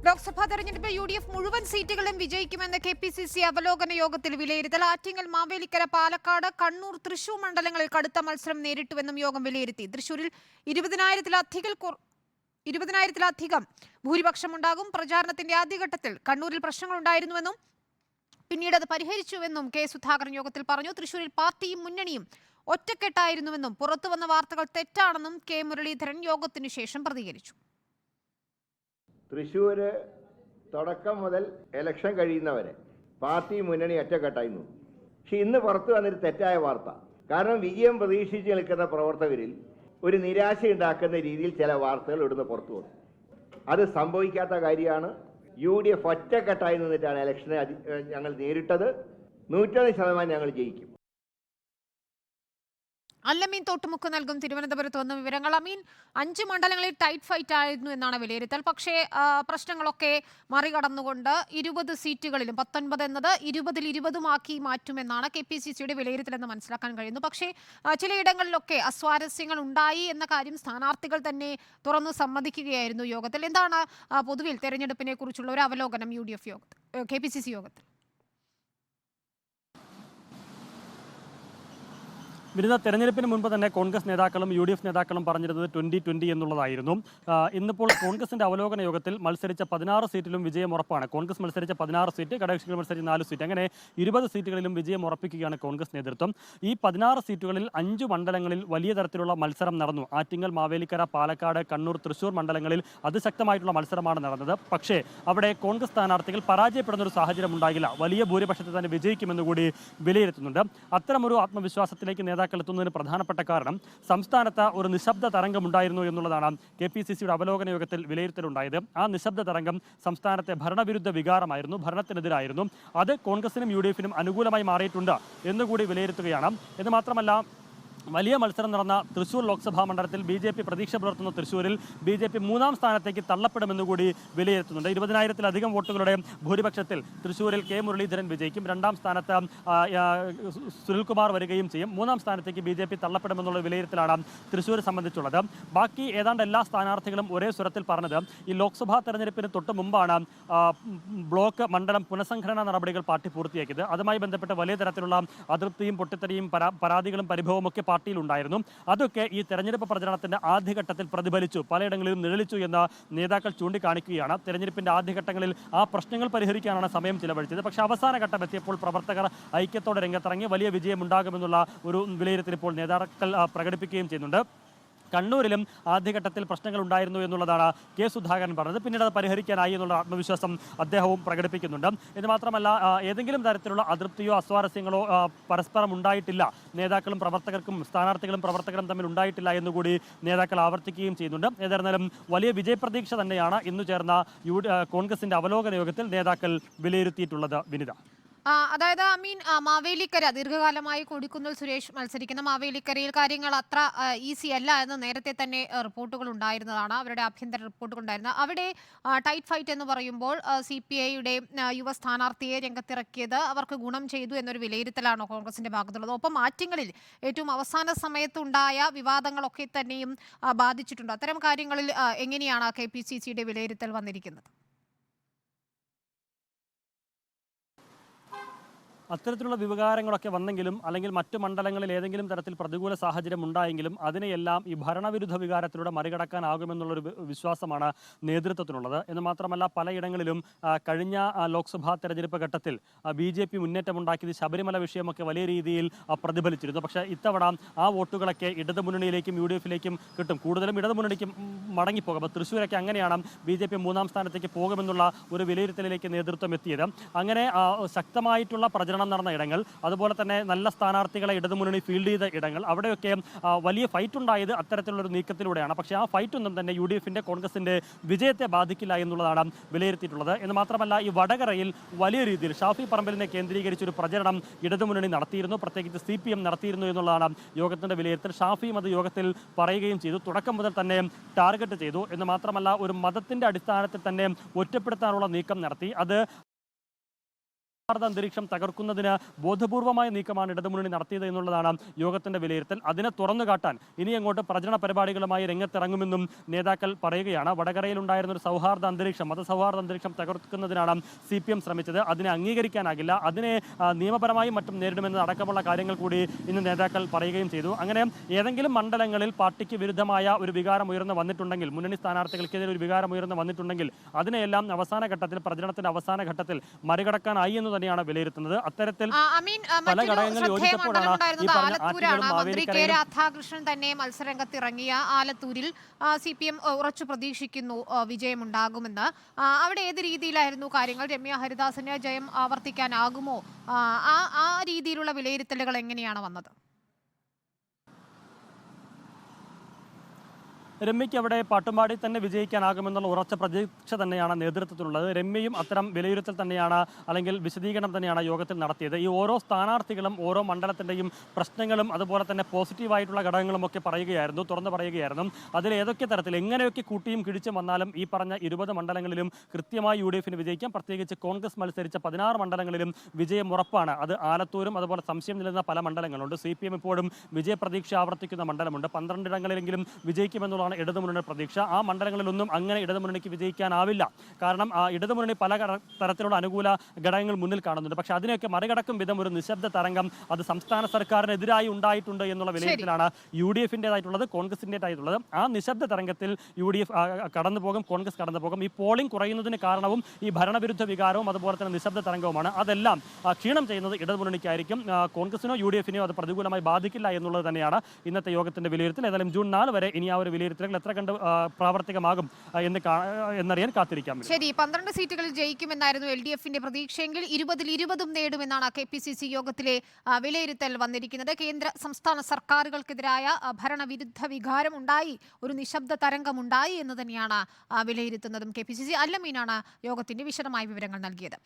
ലോക്സഭാ തെരഞ്ഞെടുപ്പിൽ UDF മുഴുവൻ സീറ്റുകളും വിജയിക്കുമെന്ന് KPCC അവലോകന യോഗത്തിൽ വിലയിരുത്തൽ. ആറ്റിങ്ങൽ, മാവേലിക്കര, പാലക്കാട്, കണ്ണൂർ, തൃശൂർ മണ്ഡലങ്ങളിൽ കടുത്ത മത്സരം നേരിട്ടുവെന്നും യോഗം വിലയിരുത്തി. തൃശൂരിൽ 20,000-ലധികം ഭൂരിപക്ഷമുണ്ടാകും. പ്രചാരണത്തിന്റെ ആദ്യഘട്ടത്തിൽ കണ്ണൂരിൽ പ്രശ്നങ്ങളുണ്ടായിരുന്നുവെന്നും പിന്നീട് അത് പരിഹരിച്ചുവെന്നും കെ സുധാകരൻ യോഗത്തിൽ പറഞ്ഞു. തൃശൂരിൽ പാർട്ടിയും മുന്നണിയും ഒറ്റക്കെട്ടായിരുന്നുവെന്നും പുറത്തുവന്ന വാർത്തകൾ തെറ്റാണെന്നും കെ മുരളീധരൻ യോഗത്തിനു ശേഷം പ്രതികരിച്ചു. തൃശ്ശൂർ തുടക്കം മുതൽ ഇലക്ഷൻ കഴിയുന്നവരെ പാർട്ടി മുന്നണി ഒറ്റക്കെട്ടായിരുന്നു. പക്ഷെ ഇന്ന് പുറത്തു വന്നൊരു തെറ്റായ വാർത്ത. കാരണം വിജയം പ്രതീക്ഷിച്ച് നിൽക്കുന്ന പ്രവർത്തകരിൽ ഒരു നിരാശയുണ്ടാക്കുന്ന രീതിയിൽ ചില വാർത്തകൾ ഇവിടുന്ന് പുറത്തു വന്നു. അത് സംഭവിക്കാത്ത കാര്യമാണ്. UDF ഒറ്റക്കെട്ടായി നിന്നിട്ടാണ് ഇലക്ഷനെ ഞങ്ങൾ നേരിട്ടത്. 101% ഞങ്ങൾ ജയിക്കും. അല്ലമീൻ തോട്ടുമുക്ക് നൽകും തിരുവനന്തപുരത്ത് വന്ന വിവരങ്ങൾ. അമീൻ, 5 മണ്ഡലങ്ങളിൽ ടൈറ്റ് ഫൈറ്റ് ആയിരുന്നു എന്നാണ് വിലയിരുത്തൽ. പക്ഷേ പ്രശ്നങ്ങളൊക്കെ മറികടന്നുകൊണ്ട് 20 സീറ്റുകളിലും 19 എന്നത് 20-20 മാറ്റുമെന്നാണ് KPCCയുടെ വിലയിരുത്തലെന്ന് മനസ്സിലാക്കാൻ കഴിയുന്നു. പക്ഷേ ചിലയിടങ്ങളിലൊക്കെ അസ്വാരസ്യങ്ങൾ ഉണ്ടായി എന്ന കാര്യം സ്ഥാനാർത്ഥികൾ തന്നെ തുറന്നു സമ്മതിക്കുകയായിരുന്നു യോഗത്തിൽ. എന്താണ് പൊതുവിൽ തെരഞ്ഞെടുപ്പിനെ കുറിച്ചുള്ള ഒരു അവലോകനം KPCC യോഗത്തിൽ? വിരുദ്ധ തെരഞ്ഞെടുപ്പിന് മുൻപ് തന്നെ കോൺഗ്രസ് നേതാക്കളും UDF നേതാക്കളും പറഞ്ഞിരുന്നത് 20-20 എന്നുള്ളതായിരുന്നു. ഇന്നിപ്പോൾ കോൺഗ്രസിന്റെ അവലോകന യോഗത്തിൽ മത്സരിച്ച 16 സീറ്റിലും വിജയം ഉറപ്പാണ്. കോൺഗ്രസ് മത്സരിച്ച 16 സീറ്റ്, ഘടകകക്ഷികൾ മത്സരിച്ച 4 സീറ്റ്, അങ്ങനെ 20 സീറ്റുകളിലും വിജയം ഉറപ്പിക്കുകയാണ് കോൺഗ്രസ് നേതൃത്വം. ഈ 16 സീറ്റുകളിൽ 5 മണ്ഡലങ്ങളിൽ വലിയ തരത്തിലുള്ള മത്സരം നടന്നു. ആറ്റിങ്ങൽ, മാവേലിക്കര, പാലക്കാട്, കണ്ണൂർ, തൃശൂർ മണ്ഡലങ്ങളിൽ അതിശക്തമായിട്ടുള്ള മത്സരമാണ് നടന്നത്. പക്ഷേ അവിടെ കോൺഗ്രസ് സ്ഥാനാർത്ഥികൾ പരാജയപ്പെടുന്ന ഒരു സാഹചര്യം ഉണ്ടാകില്ല. വലിയ ഭൂരിപക്ഷത്തിൽ തന്നെ വിജയിക്കുമെന്ന് കൂടി വിലയിരുത്തുന്നുണ്ട്. അത്തരമൊരു ആത്മവിശ്വാസത്തിലേക്ക് നേതാക്കൾ എത്തുന്നതിന് പ്രധാനപ്പെട്ട കാരണം സംസ്ഥാനത്ത് ഒരു നിശബ്ദ തരംഗമുണ്ടായിരുന്നു എന്നുള്ളതാണ് KPCCയുടെ അവലോകന യോഗത്തിൽ വിലയിരുത്തലുണ്ടായത്. ആ നിശബ്ദ തരംഗം സംസ്ഥാനത്തെ ഭരണവിരുദ്ധ വികാരമായിരുന്നു, ഭരണത്തിനെതിരായിരുന്നു. അത് കോൺഗ്രസിനും UDFനും അനുകൂലമായി മാറിയിട്ടുണ്ട് എന്നുകൂടി വിലയിരുത്തുകയാണ്. ഇത് മാത്രമല്ല, വലിയ മത്സരം നടന്ന തൃശൂർ ലോക്സഭാ മണ്ഡലത്തിൽ BJP പ്രതീക്ഷ പുലർത്തുന്ന തൃശൂരിൽ BJP 3ാം സ്ഥാനത്തേക്ക് തള്ളപ്പെടുമെന്നുകൂടി വിലയിരുത്തുന്നുണ്ട്. 20,000-ലധികം വോട്ടുകളുടെ ഭൂരിപക്ഷത്തിൽ തൃശൂരിൽ കെ മുരളീധരൻ വിജയിക്കും. 2ാം സ്ഥാനത്ത് സുനിൽകുമാർ വരികയും ചെയ്യും. 3ാം സ്ഥാനത്തേക്ക് BJP തള്ളപ്പെടുമെന്നുള്ള വിലയിരുത്തലാണ് തൃശൂർ സംബന്ധിച്ചുള്ളത്. ബാക്കി ഏതാണ്ട് എല്ലാ സ്ഥാനാർത്ഥികളും ഒരേ സ്വരത്തിൽ പറഞ്ഞത് ഈ ലോക്സഭാ തെരഞ്ഞെടുപ്പിന് തൊട്ട് മുമ്പാണ് ബ്ലോക്ക് മണ്ഡലം പുനഃസംഘടനാ നടപടികൾ പാർട്ടി പൂർത്തിയാക്കിയത്. അതുമായി ബന്ധപ്പെട്ട് വലിയ തരത്തിലുള്ള അതൃപ്തിയും പൊട്ടിത്തെറിയും പരാതികളും പരിഭവവും ഒക്കെ പാർട്ടിയിലുണ്ടായിരുന്നു. അതൊക്കെ ഈ തെരഞ്ഞെടുപ്പ് പ്രചരണത്തിന്റെ ആദ്യഘട്ടത്തിൽ പ്രതിഫലിച്ചു, പലയിടങ്ങളിലും നിഴലിച്ചു എന്ന് നേതാക്കൾ ചൂണ്ടിക്കാണിക്കുകയാണ്. തെരഞ്ഞെടുപ്പിന്റെ ആദ്യഘട്ടങ്ങളിൽ ആ പ്രശ്നങ്ങൾ പരിഹരിക്കാനാണ് സമയം ചിലവഴിച്ചത്. പക്ഷേ അവസാന ഘട്ടം എത്തിയപ്പോൾ പ്രവർത്തകർ ഐക്യത്തോടെ രംഗത്തിറങ്ങി വലിയ വിജയം ഉണ്ടാകുമെന്നുള്ള ഒരു വിലയിരുത്തൽ ഇപ്പോൾ നേതാക്കൾ പ്രകടിപ്പിക്കുകയും ചെയ്യുന്നുണ്ട്. കണ്ണൂരിലും ആദ്യഘട്ടത്തിൽ പ്രശ്നങ്ങൾ ഉണ്ടായിരുന്നു എന്നുള്ളതാണ് കെ സുധാകരൻ പറഞ്ഞത്. പിന്നീട് അത് പരിഹരിക്കാനായി എന്നുള്ള ആത്മവിശ്വാസം അദ്ദേഹവും പ്രകടിപ്പിക്കുന്നുണ്ട്. ഇത് മാത്രമല്ല, ഏതെങ്കിലും തരത്തിലുള്ള അതൃപ്തിയോ അസ്വാരസ്യങ്ങളോ പരസ്പരം ഉണ്ടായിട്ടില്ല. നേതാക്കളും പ്രവർത്തകരും തമ്മിൽ ഉണ്ടായിട്ടില്ല എന്നുകൂടി നേതാക്കൾ ആവർത്തിക്കുകയും ചെയ്യുന്നുണ്ട്. ഏതായിരുന്നാലും വലിയ വിജയപ്രതീക്ഷ തന്നെയാണ് ഇന്നു ചേർന്ന കോൺഗ്രസിന്റെ അവലോകന യോഗത്തിൽ നേതാക്കൾ വിലയിരുത്തിയിട്ടുള്ളത്. വിനിത, അതായത് അമീൻ, മാവേലിക്കര ദീർഘകാലമായി കൊടിക്കുന്നിൽ സുരേഷ് മത്സരിക്കുന്ന മാവേലിക്കരയിൽ കാര്യങ്ങൾ അത്ര ഈസി അല്ല എന്ന് നേരത്തെ തന്നെ റിപ്പോർട്ടുകൾ ഉണ്ടായിരുന്നതാണ്. അവരുടെ ആഭ്യന്തര റിപ്പോർട്ടുകൾ ഉണ്ടായിരുന്നത്. അവിടെ ടൈറ്റ് ഫൈറ്റ് എന്ന് പറയുമ്പോൾ CPIയുടെ യുവ സ്ഥാനാർത്ഥിയെ രംഗത്തിറക്കിയത് അവർക്ക് ഗുണം ചെയ്തു എന്നൊരു വിലയിരുത്തലാണോ കോൺഗ്രസിന്റെ ഭാഗത്തുള്ളത്? ഒപ്പം ആറ്റിങ്ങലിൽ ഏറ്റവും അവസാന സമയത്തുണ്ടായ വിവാദങ്ങളൊക്കെ തന്നെയും ബാധിച്ചിട്ടുണ്ട്. അത്തരം കാര്യങ്ങളിൽ എങ്ങനെയാണ് KPCCയുടെ വിലയിരുത്തൽ വന്നിരിക്കുന്നത്? അത്തരത്തിലുള്ള വികാരങ്ങളൊക്കെ വന്നെങ്കിലും അല്ലെങ്കിൽ മറ്റു മണ്ഡലങ്ങളിൽ ഏതെങ്കിലും തരത്തിൽ പ്രതികൂല സാഹചര്യം ഉണ്ടായെങ്കിലും അതിനെയെല്ലാം ഈ ഭരണവിരുദ്ധ വികാരത്തിലൂടെ മറികടക്കാനാകുമെന്നുള്ളൊരു വിശ്വാസമാണ് നേതൃത്വത്തിനുള്ളത്. എന്ന് മാത്രമല്ല, പലയിടങ്ങളിലും കഴിഞ്ഞ ലോക്സഭാ തെരഞ്ഞെടുപ്പ് ഘട്ടത്തിൽ BJP മുന്നേറ്റമുണ്ടാക്കിയത് ശബരിമല വിഷയമൊക്കെ വലിയ രീതിയിൽ പ്രതിഫലിച്ചിരുന്നു. പക്ഷേ ഇത്തവണ ആ വോട്ടുകളൊക്കെ ഇടതുമുന്നണിയിലേക്കും UDFിലേക്കും കിട്ടും. കൂടുതലും ഇടതുമുന്നണിക്കും മടങ്ങിപ്പോകും. അപ്പോൾ തൃശ്ശൂരൊക്കെ അങ്ങനെയാണ് BJP 3ാം സ്ഥാനത്തേക്ക് പോകുമെന്നുള്ള ഒരു വിലയിരുത്തലിലേക്ക് നേതൃത്വം എത്തിയത്. അങ്ങനെ ശക്തമായിട്ടുള്ള പ്രചരണം നടന്ന ഇടങ്ങൾ, അതുപോലെ തന്നെ നല്ല സ്ഥാനാർത്ഥികളെ ഇടതുമുന്നണി ഫീൽഡ് ചെയ്ത ഇടങ്ങൾ, അവിടെയൊക്കെ വലിയ ഫൈറ്റ് ഉണ്ടായത് അത്തരത്തിലുള്ളൊരു നീക്കത്തിലൂടെയാണ്. പക്ഷേ ആ ഫൈറ്റൊന്നും തന്നെ UDFിന്റെ കോൺഗ്രസിന്റെ വിജയത്തെ ബാധിക്കില്ല എന്നുള്ളതാണ് വിലയിരുത്തിയിട്ടുള്ളത്. എന്ന് മാത്രമല്ല, ഈ വടകരയിൽ വലിയ രീതിയിൽ ഷാഫി പറമ്പലിനെ കേന്ദ്രീകരിച്ചൊരു പ്രചരണം ഇടതുമുന്നണി നടത്തിയിരുന്നു, പ്രത്യേകിച്ച് CPM നടത്തിയിരുന്നു എന്നുള്ളതാണ് യോഗത്തിന്റെ വിലയിരുത്തൽ. ഷാഫിയും അത് യോഗത്തിൽ പറയുകയും ചെയ്തു. തുടക്കം മുതൽ തന്നെ ടാർഗറ്റ് ചെയ്തു. എന്ന് മാത്രമല്ല, ഒരു മതത്തിന്റെ അടിസ്ഥാനത്തിൽ തന്നെ ഒറ്റപ്പെടുത്താനുള്ള നീക്കം നടത്തി. അത് അന്തരീക്ഷം തകർക്കുന്നതിന് ബോധപൂർവമായ നീക്കമാണ് ഇടതുമുന്നണി നടത്തിയത് എന്നുള്ളതാണ് യോഗത്തിന്റെ വിലയിരുത്തൽ. അതിനെ തുറന്നു കാട്ടാൻ ഇനി അങ്ങോട്ട് പ്രചരണ പരിപാടികളുമായി രംഗത്തിറങ്ങുമെന്നും നേതാക്കൾ പറയുകയാണ്. വടകരയിൽ ഉണ്ടായിരുന്ന ഒരു സൗഹാർദ്ദ അന്തരീക്ഷം, മതസൗഹാർദ്ദ അന്തരീക്ഷം തകർക്കുന്നതിനാണ് CPM ശ്രമിച്ചത്. അതിനെ അംഗീകരിക്കാനാകില്ല, അതിനെ നിയമപരമായും മറ്റും നേരിടുമെന്ന് അടക്കമുള്ള കാര്യങ്ങൾ കൂടി ഇന്ന് നേതാക്കൾ പറയുകയും ചെയ്തു. അങ്ങനെ ഏതെങ്കിലും മണ്ഡലങ്ങളിൽ പാർട്ടിക്ക് വിരുദ്ധമായ ഒരു വികാരം ഉയർന്നു വന്നിട്ടുണ്ടെങ്കിൽ, മുന്നണി സ്ഥാനാർത്ഥികൾക്കെതിരെ ഒരു വികാരം ഉയർന്നു വന്നിട്ടുണ്ടെങ്കിൽ അതിനെയെല്ലാം അവസാന ഘട്ടത്തിൽ, പ്രചരണത്തിന്റെ അവസാന ഘട്ടത്തിൽ മറികടക്കാനായി എന്ന് തന്നെയാണ് വിലയിരുത്തുന്നത്. അത്തരത്തിൽ പല ഘടകങ്ങൾ യോജിച്ചപ്പോഴാണ് ഈ പറഞ്ഞ ആറ്റിങ്ങലും മന്ത്രി കെ രാധാകൃഷ്ണൻ തന്നെ മത്സരരംഗത്തിറങ്ങിയ ആലത്തൂരിൽ CPM ഉറച്ചു പ്രതീക്ഷിക്കുന്നു വിജയമുണ്ടാകുമെന്ന്. അവിടെ ഏത് രീതിയിലായിരുന്നു കാര്യങ്ങൾ? രമ്യ ഹരിദാസിന് ജയം ആവർത്തിക്കാനാകുമോ? ആ രീതിയിലുള്ള വിലയിരുത്തലുകൾ എങ്ങനെയാണ് വന്നത്? രമ്യയ്ക്ക് അവിടെ പാട്ടുമാടി തന്നെ വിജയിക്കാനാകുമെന്നുള്ള ഉറച്ച പ്രതീക്ഷ തന്നെയാണ് നേതൃത്വത്തിലുള്ളത്. രമ്യയും അത്തരം വിലയിരുത്തൽ തന്നെയാണ്, അല്ലെങ്കിൽ വിശദീകരണം തന്നെയാണ് യോഗത്തിൽ നടത്തിയത്. ഈ ഓരോ സ്ഥാനാർത്ഥികളും ഓരോ മണ്ഡലത്തിൻ്റെയും പ്രശ്നങ്ങളും അതുപോലെ തന്നെ പോസിറ്റീവായിട്ടുള്ള ഘടകങ്ങളും ഒക്കെ പറയുകയായിരുന്നു, തുറന്നു പറയുകയായിരുന്നു. അതിൽ ഏതൊക്കെ തരത്തിൽ എങ്ങനെയൊക്കെ കൂട്ടിയും കിഴിച്ചും വന്നാലും ഈ പറഞ്ഞ 20 മണ്ഡലങ്ങളിലും കൃത്യമായി UDF വിജയിക്കാം. പ്രത്യേകിച്ച് കോൺഗ്രസ് മത്സരിച്ച 16 മണ്ഡലങ്ങളിലും വിജയം ഉറപ്പാണ്. അത് ആലത്തൂരും അതുപോലെ സംശയം നിലനിന്ന പല മണ്ഡലങ്ങളുണ്ട്. CPM ഇപ്പോഴും വിജയപ്രതീക്ഷ ആവർത്തിക്കുന്ന മണ്ഡലമുണ്ട്. 12 ഇടങ്ങളിലെങ്കിലും വിജയിക്കുമെന്നുള്ള ഇടതുമുന്നണി പ്രതീക്ഷ. ആ മണ്ഡലങ്ങളിലൊന്നും അങ്ങനെ ഇടതുമുന്നണിക്ക് വിജയിക്കാനാവില്ല. കാരണം ഇടതുമുന്നണി പല തരത്തിലുള്ള അനുകൂല ഘടകങ്ങൾ മുന്നിൽ കാണുന്നുണ്ട്. പക്ഷെ അതിനെയൊക്കെ മറികടക്കും വിധം ഒരു നിശബ്ദ തരംഗം അത് സംസ്ഥാന സർക്കാരിനെതിരായി ഉണ്ടായിട്ടുണ്ട് എന്നുള്ള വിലയിരുത്തലാണ് UDFിൻ്റെതായിട്ടുള്ളത്, കോൺഗ്രസിൻ്റെതായിട്ടുള്ളത്. ആ നിശബ്ദ തരംഗത്തിൽ UDF കടന്നു പോകും, കോൺഗ്രസ് കടന്നു പോകും. ഈ പോളിംഗ് കുറയുന്നതിന് കാരണവും ഈ ഭരണവിരുദ്ധ വികാരവും അതുപോലെ തന്നെ നിശബ്ദ തരംഗവുമാണ്. അതെല്ലാം ക്ഷീണം ചെയ്യുന്നത് ഇടതുമുന്നണിക്കായിരിക്കും. കോൺഗ്രസിനോ UDFിനെയോ അത് പ്രതികൂലമായി ബാധിക്കില്ല എന്നുള്ളത് തന്നെയാണ് ഇന്നത്തെ യോഗത്തിന്റെ വിലയിരുത്തൽ. ഏതായാലും ജൂൺ 4 വരെ ഇനി ആ ഒരു വിലയിരുത്തൽ എത്ര കണ്ട് പ്രാവർത്തികമാകും എന്നറിയാൻ കാത്തിരിക്കാം. ശരി, 12 സീറ്റുകളിൽ ജയിക്കുമെന്നായിരുന്നു LDFിന്റെ പ്രതീക്ഷയെങ്കിൽ 20-ൽ 20 നേടുമെന്നാണ് KPCC യോഗത്തിലെ വിലയിരുത്തൽ വന്നിരിക്കുന്നത്. കേന്ദ്ര സംസ്ഥാന സർക്കാരുകൾക്കെതിരായ ഭരണവിരുദ്ധ വികാരം ഉണ്ടായി, ഒരു നിശബ്ദ തരംഗമുണ്ടായി എന്ന് തന്നെയാണ് വിലയിരുത്തുന്നതും KPCC. അല്ലമീനാണ് യോഗത്തിന്റെ വിശദമായ വിവരങ്ങൾ നൽകിയത്.